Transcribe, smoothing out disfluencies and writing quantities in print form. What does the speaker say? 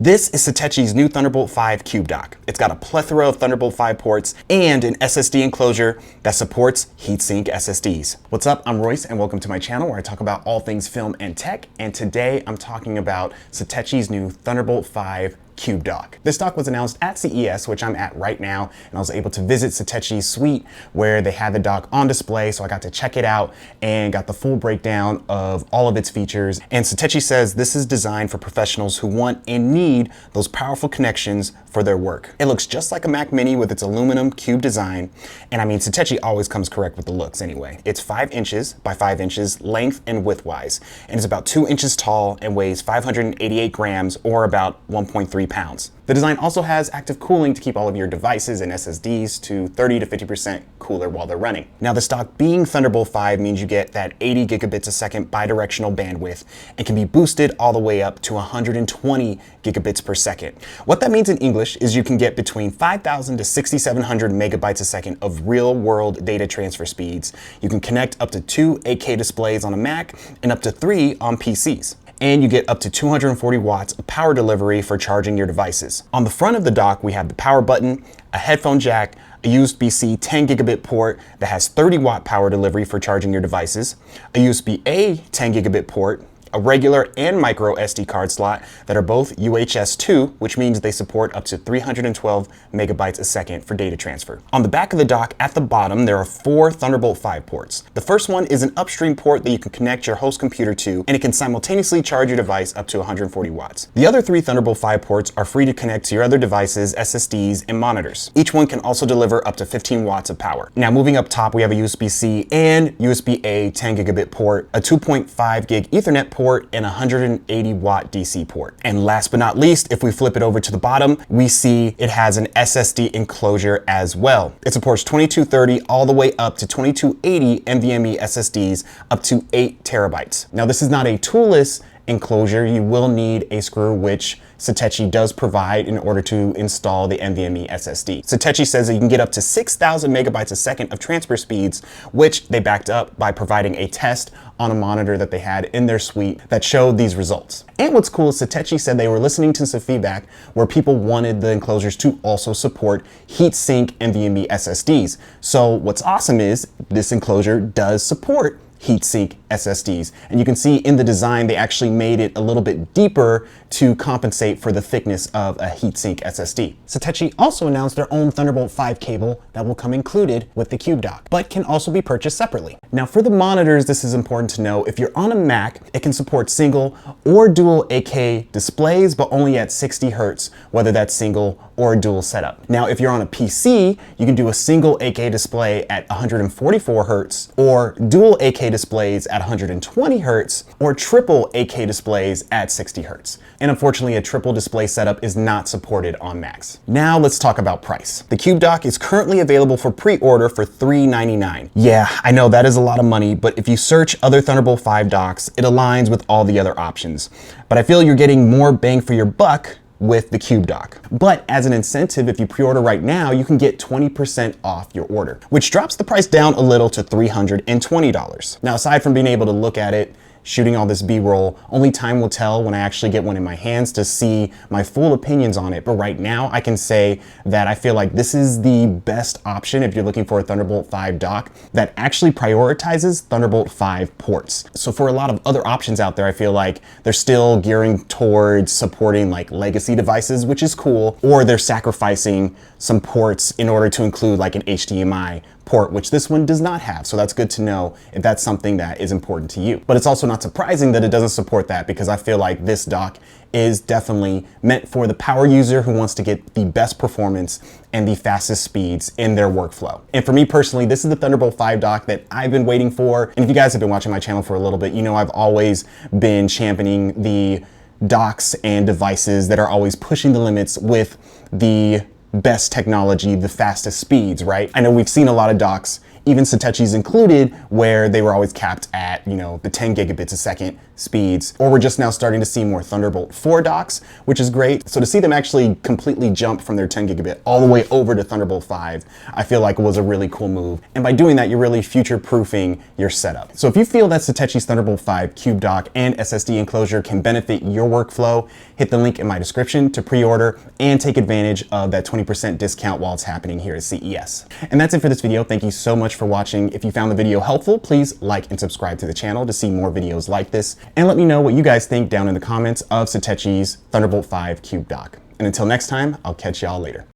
This is Satechi's new Thunderbolt 5 Cube Dock. It's got a plethora of Thunderbolt 5 ports and an SSD enclosure that supports Heatsink SSDs. What's up? I'm Royce and welcome to my channel where I talk about all things film and tech. And today I'm talking about Satechi's new Thunderbolt 5 Cube Dock. This dock was announced at CES, which I'm at right now, and I was able to visit Satechi's suite where they had the dock on display, so I got to check it out and got the full breakdown of all of its features. And Satechi says this is designed for professionals who want and need those powerful connections for their work. It looks just like a Mac Mini with its aluminum cube design, and I mean, Satechi always comes correct with the looks anyway. It's 5 inches by 5 inches length and width-wise, and it's about 2 inches tall and weighs 588 grams or about 1.3 pounds. The design also has active cooling to keep all of your devices and SSDs to 30 to 50% cooler while they're running. Now, the stock being Thunderbolt 5 means you get that 80 gigabits a second bidirectional bandwidth and can be boosted all the way up to 120 gigabits per second. What that means in English is you can get between 5,000 to 6,700 megabytes a second of real-world data transfer speeds. You can connect up to 2 8K displays on a Mac and up to 3 on PCs. And you get up to 240 watts of power delivery for charging your devices. On the front of the dock, we have the power button, a headphone jack, a USB-C 10 gigabit port that has 30 watt power delivery for charging your devices, a USB-A 10 gigabit port, a regular and micro SD card slot that are both UHS 2, which means they support up to 312 megabytes a second for data transfer. On the back of the dock at the bottom, there are 4 Thunderbolt 5 ports. The first one is an upstream port that you can connect your host computer to, and it can simultaneously charge your device up to 140 watts. The other 3 Thunderbolt 5 ports are free to connect to your other devices, SSDs, and monitors. Each one can also deliver up to 15 watts of power. Now, moving up top, we have a USB-C and USB-A 10 gigabit port, a 2.5 gig Ethernet port, and a 180 watt DC port. And last but not least, if we flip it over to the bottom, we see it has an SSD enclosure as well. It supports 2230 all the way up to 2280 NVMe SSDs up to 8 terabytes. Now, this is not a toolless enclosure. You will need a screw, which Satechi does provide in order to install the NVMe SSD. Satechi says that you can get up to 6,000 megabytes a second of transfer speeds, which they backed up by providing a test on a monitor that they had in their suite that showed these results. And what's cool is Satechi said they were listening to some feedback where people wanted the enclosures to also support heatsink NVMe SSDs. So what's awesome is this enclosure does support heatsink SSDs. And you can see in the design, they actually made it a little bit deeper to compensate for the thickness of a heatsink SSD. Satechi also announced their own Thunderbolt 5 cable that will come included with the Cube Dock, but can also be purchased separately. Now, for the monitors, this is important to know. If you're on a Mac, it can support single or dual 8K displays, but only at 60 Hertz, whether that's single or a dual setup. Now, if you're on a PC, you can do a single 8K display at 144 Hertz, or dual 8K displays at 120 Hertz, or triple 8K displays at 60 Hertz. And unfortunately, a triple display setup is not supported on Macs. Now let's talk about price. The Cube Dock is currently available for pre-order for $399. Yeah, I know that is a lot of money, but if you search other Thunderbolt 5 docks, it aligns with all the other options. But I feel you're getting more bang for your buck with the Cube Dock. But as an incentive, if you pre-order right now, you can get 20% off your order, which drops the price down a little to $320. Now, aside from being able to look at it, shooting all this B-roll, only time will tell when I actually get one in my hands to see my full opinions on it. But right now I can say that I feel like this is the best option if you're looking for a Thunderbolt 5 dock that actually prioritizes Thunderbolt 5 ports. So for a lot of other options out there, I feel like they're still gearing towards supporting like legacy devices, which is cool, or they're sacrificing some ports in order to include like an HDMI port, which this one does not have. So that's good to know if that's something that is important to you. But it's also not surprising that it doesn't support that, because I feel like this dock is definitely meant for the power user who wants to get the best performance and the fastest speeds in their workflow. And for me personally, this is the Thunderbolt 5 dock that I've been waiting for. And if you guys have been watching my channel for a little bit, you know I've always been championing the docks and devices that are always pushing the limits with the best technology, the fastest speeds, right? I know we've seen a lot of docks even Satechi's included, where they were always capped at, the 10 gigabits a second speeds, or we're just now starting to see more Thunderbolt 4 docks, which is great. So to see them actually completely jump from their 10 gigabit all the way over to Thunderbolt 5, I feel like was a really cool move. And by doing that, you're really future-proofing your setup. So if you feel that Satechi's Thunderbolt 5 Cube dock and SSD enclosure can benefit your workflow, hit the link in my description to pre-order and take advantage of that 20% discount while it's happening here at CES. And that's it for this video. Thank you so much for watching. If you found the video helpful, please like and subscribe to the channel to see more videos like this. And let me know what you guys think down in the comments of Satechi's Thunderbolt 5 Cube dock. And until next time, I'll catch y'all later.